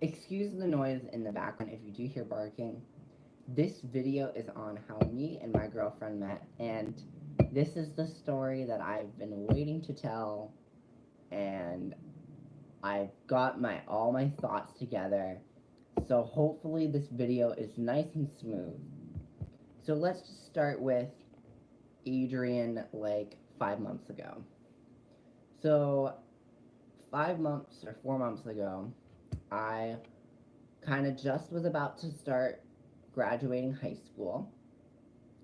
Excuse the noise in the background if you do hear barking. This video is on how me and my girlfriend met, and this is the story that I've been waiting to tell, and I've got all my thoughts together. So hopefully this video is nice and smooth. So let's just start with Adrian like 5 months ago. So 5 months or 4 months ago, I kind of just was about to start graduating high school.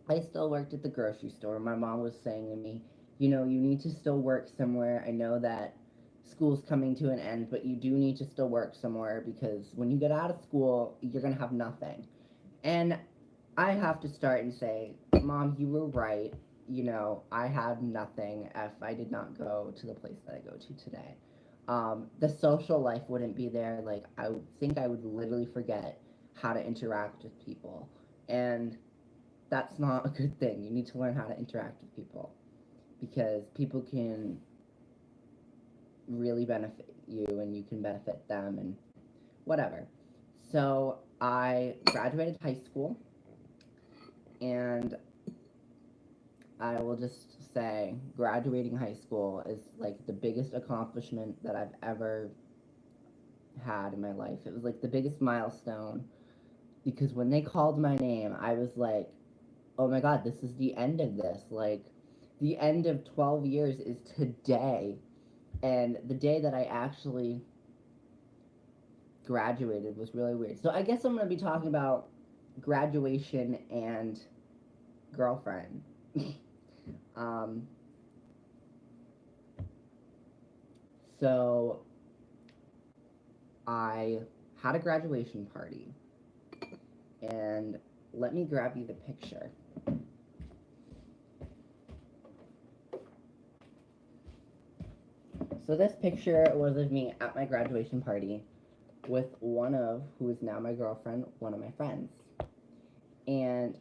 I still worked at the grocery store. My mom was saying to me, you need to still work somewhere. I know that school's coming to an end, but you do need to still work somewhere because when you get out of school, you're going to have nothing. And I have to start and say, Mom, you were right. I had nothing if I did not go to the place that I go to today. The social life wouldn't be there. Like, I think I would literally forget how to interact with people. And that's not a good thing. You need to learn how to interact with people because people can really benefit you and you can benefit them and whatever. So I graduated high school, and I will just say graduating high school is like the biggest accomplishment that I've ever had in my life. It was like the biggest milestone because when they called my name, I was like, oh my God, this is the end of this. Like, the end of 12 years is today. And the day that I actually graduated was really weird. So I guess I'm going to be talking about graduation and girlfriend. um, so I had a graduation party, and let me grab you the picture. So this picture was of me at my graduation party with who is now my girlfriend, one of my friends. And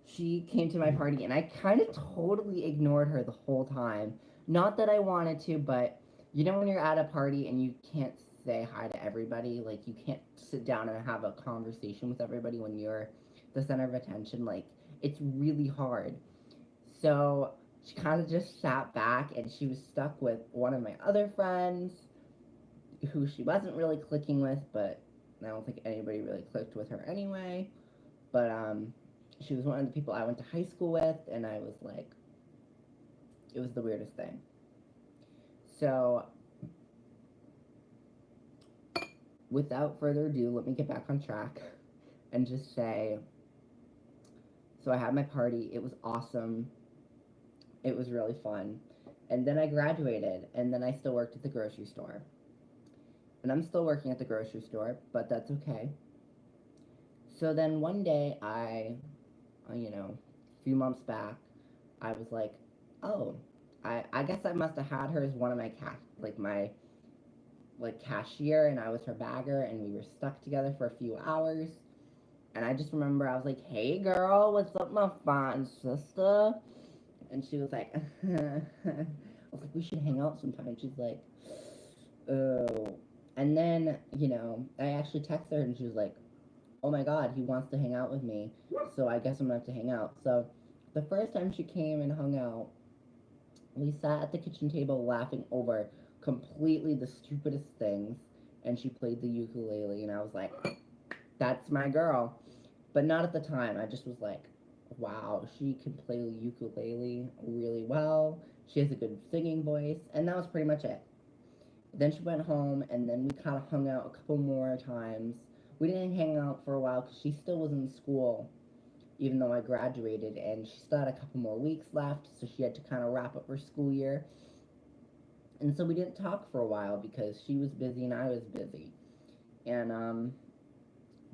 she came to my party, and I kind of totally ignored her the whole time. Not that I wanted to, but when you're at a party and you can't say hi to everybody, like you can't sit down and have a conversation with everybody when you're the center of attention, like it's really hard. So she kind of just sat back, and she was stuck with one of my other friends who she wasn't really clicking with, but I don't think anybody really clicked with her anyway. But she was one of the people I went to high school with, and I was like, it was the weirdest thing. So without further ado, let me get back on track and just say, so I had my party. It was awesome. It was really fun. And then I graduated, and then I still worked at the grocery store. And I'm still working at the grocery store, but that's okay. So then one day a few months back, I was like, oh, I guess I must have had her as one of my cashier, and I was her bagger, and we were stuck together for a few hours. And I just remember I was like, hey girl, what's up, my fine sister? And she was like, I was like, we should hang out sometime. She's like, oh. And then, I actually texted her, and she was like, oh my God, he wants to hang out with me. So I guess I'm going to have to hang out. So the first time she came and hung out, we sat at the kitchen table laughing over completely the stupidest things. And she played the ukulele, and I was like, that's my girl. But not at the time. I just was like, wow, she can play the ukulele really well. She has a good singing voice. And that was pretty much it. Then she went home, and then we kind of hung out a couple more times. We didn't hang out for a while because she still was in school, even though I graduated, and she still had a couple more weeks left, so she had to kind of wrap up her school year. And so we didn't talk for a while because she was busy and I was busy. And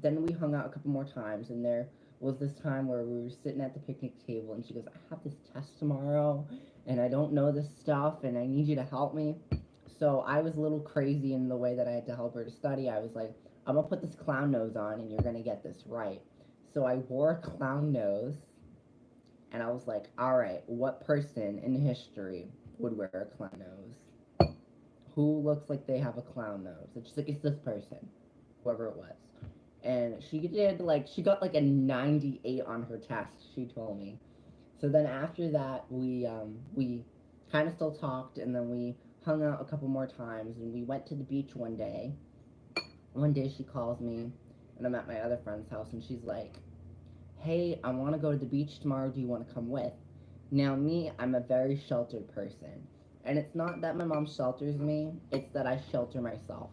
then we hung out a couple more times, and there was this time where we were sitting at the picnic table, and she goes, I have this test tomorrow, and I don't know this stuff, and I need you to help me. So I was a little crazy in the way that I had to help her to study. I was like, I'm going to put this clown nose on, and you're going to get this right. So I wore a clown nose, and I was like, all right, what person in history would wear a clown nose? who looks like they have a clown nose. It's just like, it's this person, whoever it was. And she did, like, she got like a 98 on her test, she told me. So then after that, we kind of still talked, and then we hung out a couple more times, and we went to the beach one day. One day she calls me, and I'm at my other friend's house, and she's like, hey, I want to go to the beach tomorrow. Do you want to come with? Now, me, I'm a very sheltered person. And it's not that my mom shelters me, it's that I shelter myself.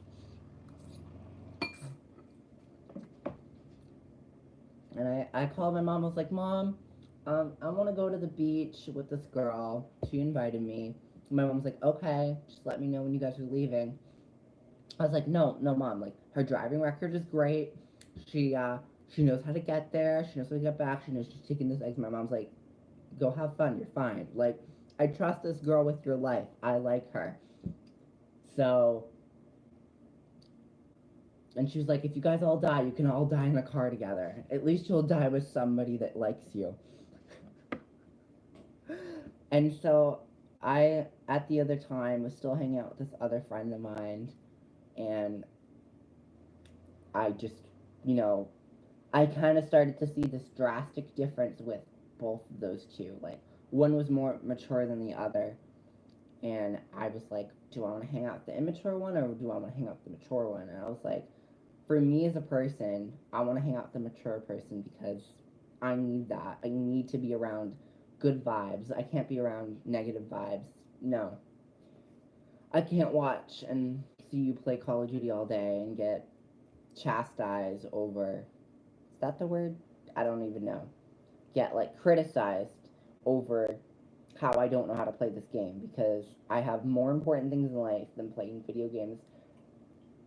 And I called my mom. I was like, Mom, I want to go to the beach with this girl. She invited me. My mom was like, okay, just let me know when you guys are leaving. I was like, no, no, Mom. Like, her driving record is great. She knows how to get there. She knows how to get back. She knows she's taking this eggs. My mom's like, go have fun. You're fine. Like, I trust this girl with your life. I like her. So, and she was like, if you guys all die, you can all die in a car together. At least you'll die with somebody that likes you. And so I, at the other time, was still hanging out with this other friend of mine, and I just, you know, I kind of started to see this drastic difference with both of those two. Like, one was more mature than the other, and I was like, do I want to hang out with the immature one, or do I want to hang out with the mature one? And I was like, for me as a person, I want to hang out with the mature person because I need that. I need to be around good vibes. I can't be around negative vibes. No. I can't watch and see you play Call of Duty all day and get chastised over, is that the word? I don't even know. Get like criticized over how I don't know how to play this game because I have more important things in life than playing video games.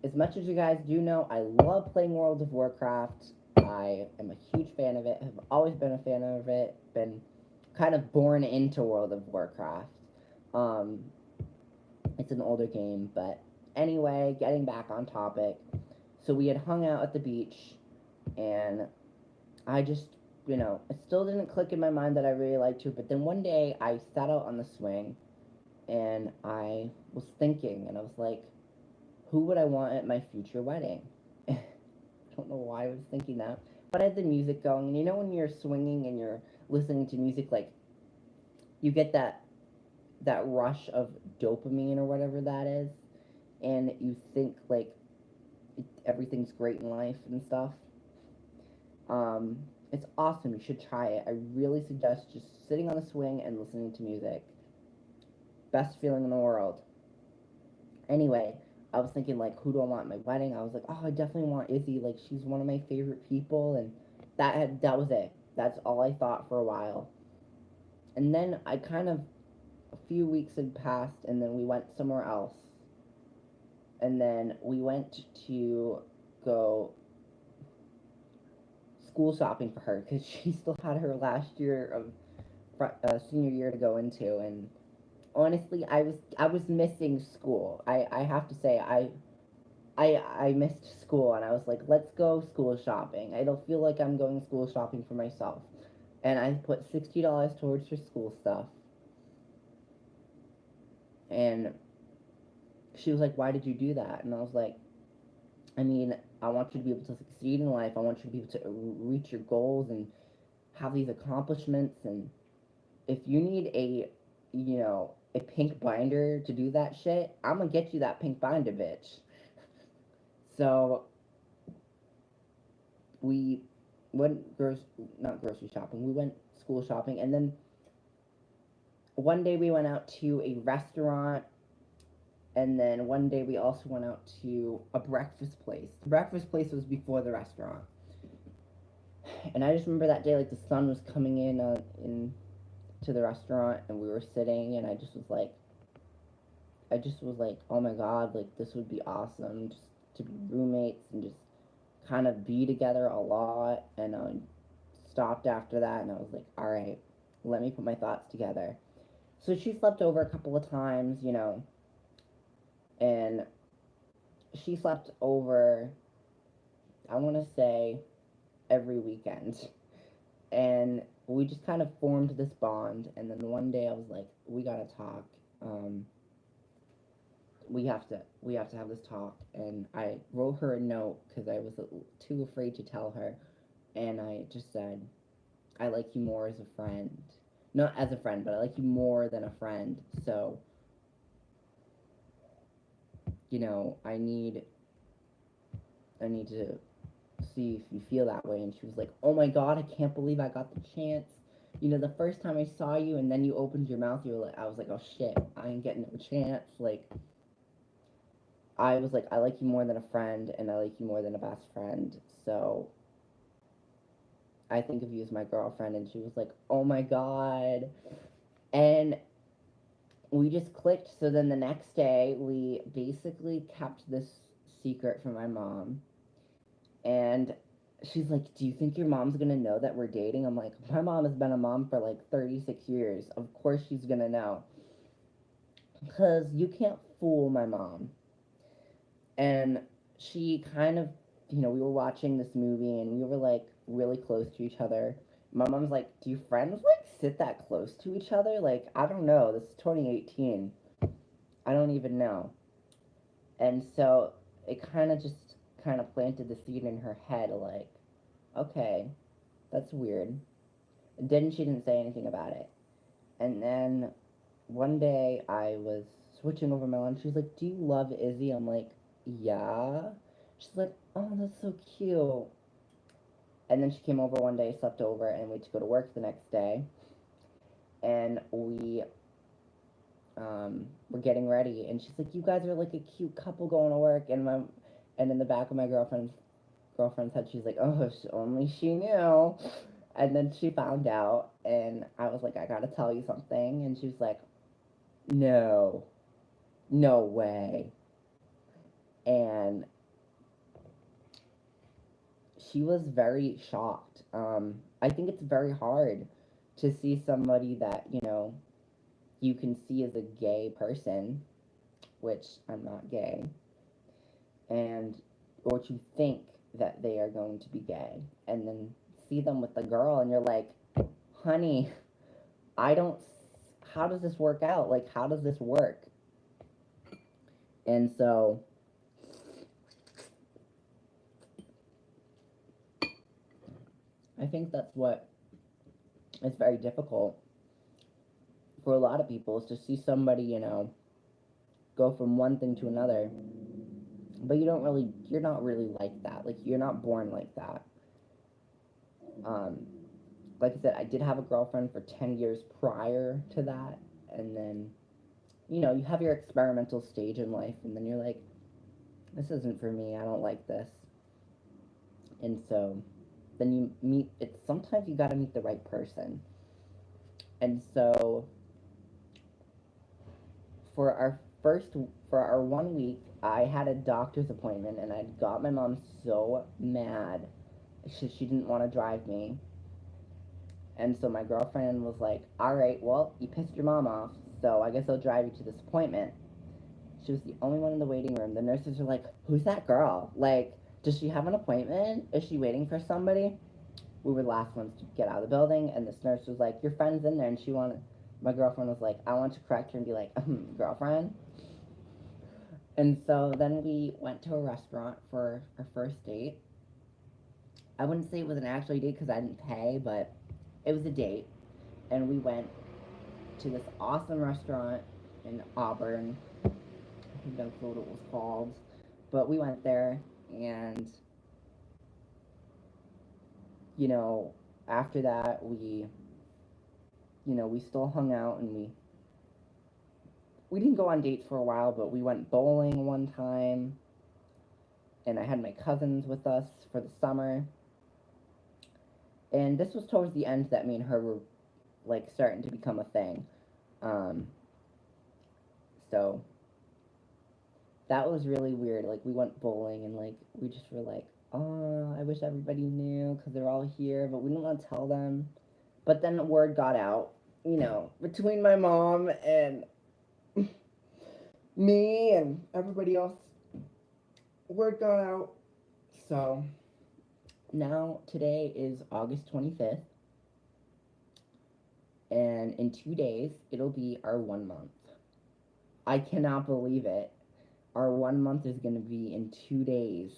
As much as you guys do know, I love playing World of Warcraft. I am a huge fan of it. Have always been a fan of it. Been kind of born into World of Warcraft. Um, it's an older game, but anyway, getting back on topic. So we had hung out at the beach, and I just, it still didn't click in my mind that I really liked her. But then one day I sat out on the swing, and I was thinking, and I was like, who would I want at my future wedding? I don't know why I was thinking that, but I had the music going, and you know when you're swinging and you're listening to music, like, you get that rush of dopamine or whatever that is, and you think like everything's great in life and stuff. Um, it's awesome. You should try it. I really suggest just sitting on a swing and listening to music. Best feeling in the world. Anyway, I was thinking like, who do I want at my wedding? I was like, oh, I definitely want Izzy. Like, she's one of my favorite people, and that was it. That's all I thought for a while. And then I kind of, a few weeks had passed, and then we went somewhere else. And then we went to go school shopping for her because she still had her last year of senior year to go into, and honestly, I was missing school. I have to say I missed school, and I was like, let's go school shopping. I don't feel like I'm going school shopping for myself, and I put $60 towards her school stuff, and she was like, why did you do that? And I was like, I mean, I want you to be able to succeed in life. I want you to be able to reach your goals and have these accomplishments. And if you need a pink binder to do that shit, I'm gonna get you that pink binder, bitch. So we went not grocery shopping. We went school shopping, and then one day we went out to a restaurant, and then one day we also went out to a breakfast place. The breakfast place was before the restaurant. And I just remember that day, like, the sun was coming in to the restaurant, and we were sitting, and I just was like, oh my god, like, this would be awesome, just to be roommates and just kind of be together a lot. And I stopped after that, and I was like, all right, let me put my thoughts together. So she slept over a couple of times, and she slept over, I want to say, every weekend. And we just kind of formed this bond. And then one day I was like, we gotta talk. we have to have this talk. And I wrote her a note because I was too afraid to tell her. And I just said, I like you more as a friend. Not as a friend, but I like you more than a friend. So, I need to see if you feel that way. And she was like, oh my God, I can't believe I got the chance. The first time I saw you and then you opened your mouth, I was like, oh shit, I ain't getting no chance. I was like, I like you more than a friend and I like you more than a best friend. So I think of you as my girlfriend. And she was like, oh my God. And we just clicked. So then the next day, we basically kept this secret from my mom. And she's like, do you think your mom's gonna know that we're dating? I'm like, my mom has been a mom for like 36 years. Of course she's gonna know. Because you can't fool my mom. And she kind of, we were watching this movie and we were like really close to each other. My mom's like, do your friends like sit that close to each other? Like, I don't know. This is 2018. I don't even know. And so it kind of planted the seed in her head like, okay, that's weird. And then she didn't say anything about it. And then one day I was switching over my lunch. She's like, do you love Izzy? I'm like, yeah. She's like, oh, that's so cute. And then she came over one day, slept over, and we had to go to work the next day. And we were getting ready, and she's like, you guys are like a cute couple going to work. And in the back of my girlfriend's head, she's like, oh, only she knew. And then she found out, and I was like, I gotta tell you something. And she was like, no, no way. And she was very shocked. I think it's very hard to see somebody that, you can see as a gay person, which I'm not gay, and or to think that they are going to be gay, and then see them with a girl, and you're like, honey, I don't. How does this work out? Like, how does this work? And so, I think that's what is very difficult for a lot of people is to see somebody, go from one thing to another. But you're not really like that. Like, you're not born like that. Um, like I said, I did have a girlfriend for 10 years prior to that. And then, you have your experimental stage in life. And then you're like, this isn't for me. I don't like this. And so then you meet, sometimes you got to meet the right person. And so for our 1 week, I had a doctor's appointment and I got my mom so mad. She didn't want to drive me. And so my girlfriend was like, all right, well, you pissed your mom off, so I guess I'll drive you to this appointment. She was the only one in the waiting room. The nurses were like, who's that girl? Like, does she have an appointment? Is she waiting for somebody? We were the last ones to get out of the building, and this nurse was like, your friend's in there, and my girlfriend was like, I want to correct her and be like, girlfriend? And so then we went to a restaurant for our first date. I wouldn't say it was an actual date because I didn't pay, but it was a date. And we went to this awesome restaurant in Auburn. I think that's what it was called. But we went there, and, after that, we still hung out, and we didn't go on dates for a while, but we went bowling one time, and I had my cousins with us for the summer. And this was towards the end that me and her were, like, starting to become a thing. So that was really weird. Like, we went bowling, and, like, we just were like, oh, I wish everybody knew, because they're all here, but we didn't want to tell them. But then the word got out, between my mom and me and everybody else. Word got out. So now today is August 25th. And in 2 days, it'll be our 1 month. I cannot believe it. our 1 month is going to be in 2 days.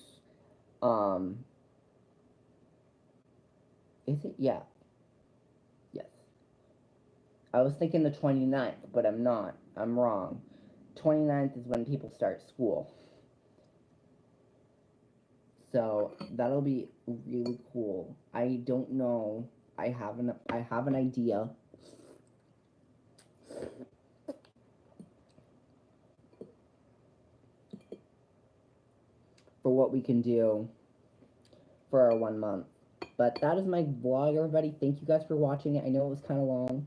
Is it? Yeah. Yes. I was thinking the 29th, but I'm not. I'm wrong. 29th is when people start school. So that'll be really cool. I don't know. I have an idea. For what we can do for our 1 month. But that is my vlog, everybody. Thank you guys for watching it. I know it was kind of long.